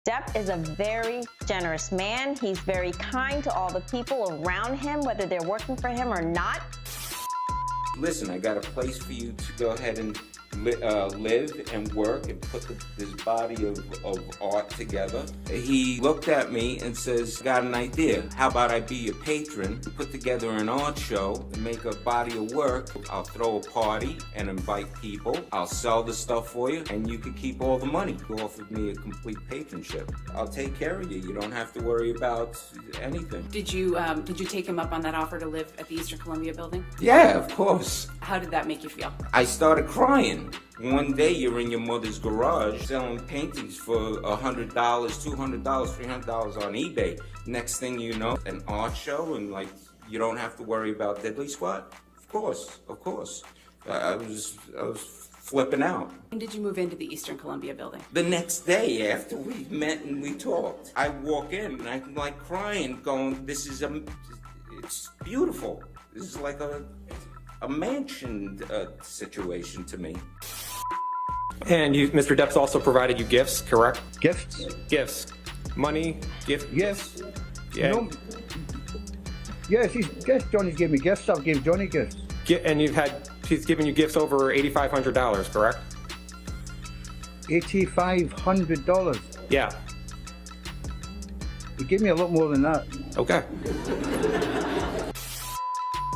Depp is a very generous man. He's very kind to all the people around him, whether they're working for him or not. Listen, I got a place for you to go ahead and live and work and put this body of art together. He looked at me and says, got an idea. How about I be your patron, put together an art show, and make a body of work. I'll throw a party and invite people. I'll sell the stuff for you, and you can keep all the money. He offered me a complete patronship. I'll take care of you. You don't have to worry about anything. Did you take him up on that offer to live at the Eastern Columbia building? Yeah, of course. How did that make you feel? I started crying. One day you're in your mother's garage selling paintings for $100, $200, $300 on eBay. Next thing you know, an art show, and like you don't have to worry about diddly squat. Of course. I was flipping out. When did you move into the Eastern Columbia building? The next day after we met and we talked, I walk in and I'm like crying, going, it's beautiful. This is like a mansion situation to me. And Mr. Depp's also provided you gifts, correct? Gifts? Gifts. Money, gift. Yes. Yeah. No. Yes, Johnny's gave me gifts. I've given Johnny gifts. And she's given you gifts over $8,500, correct? $8,500. Yeah. He gave me a lot more than that. Okay.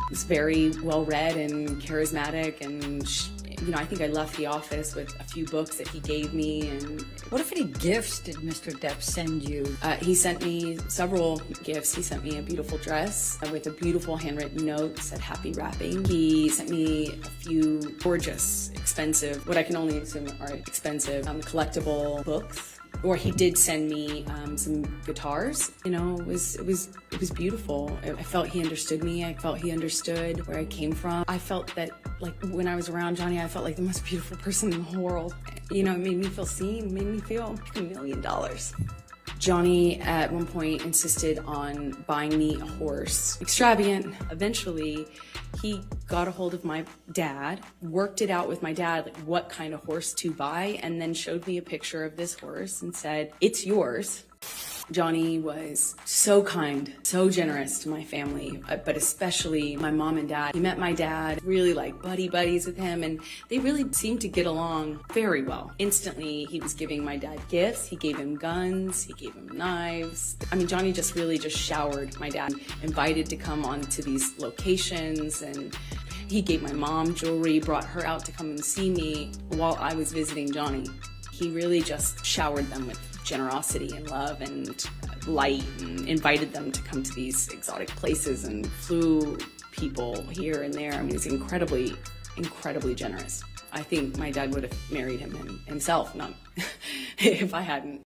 He's very well-read and charismatic, and I think I left the office with a few books that he gave me. And what, if any, gifts did Mr. Depp send you? He sent me several gifts. He sent me a beautiful dress with a beautiful handwritten note that said "Happy Wrapping." He sent me a few gorgeous, expensive, what I can only assume are expensive, collectible books. Or he did send me some guitars. It was beautiful. I felt he understood me. I felt he understood where I came from. I felt that, like, when I was around Johnny, I felt like the most beautiful person in the whole world. It made me feel seen, made me feel like $1 million. Johnny at one point insisted on buying me a horse. Extravagant. Eventually, he got a hold of my dad, worked it out with my dad, like what kind of horse to buy, and then showed me a picture of this horse and said, "It's yours." Johnny was so kind, so generous to my family, but especially my mom and dad. He met my dad, really like buddies with him, and they really seemed to get along very well. Instantly, he was giving my dad gifts. He gave him guns, he gave him knives. Johnny just really showered my dad, invited to come on to these locations, and he gave my mom jewelry, brought her out to come and see me while I was visiting Johnny. He really just showered them with generosity and love and light, and invited them to come to these exotic places and flew people here and there. He's incredibly, incredibly generous. I think my dad would have married him himself, not if I hadn't.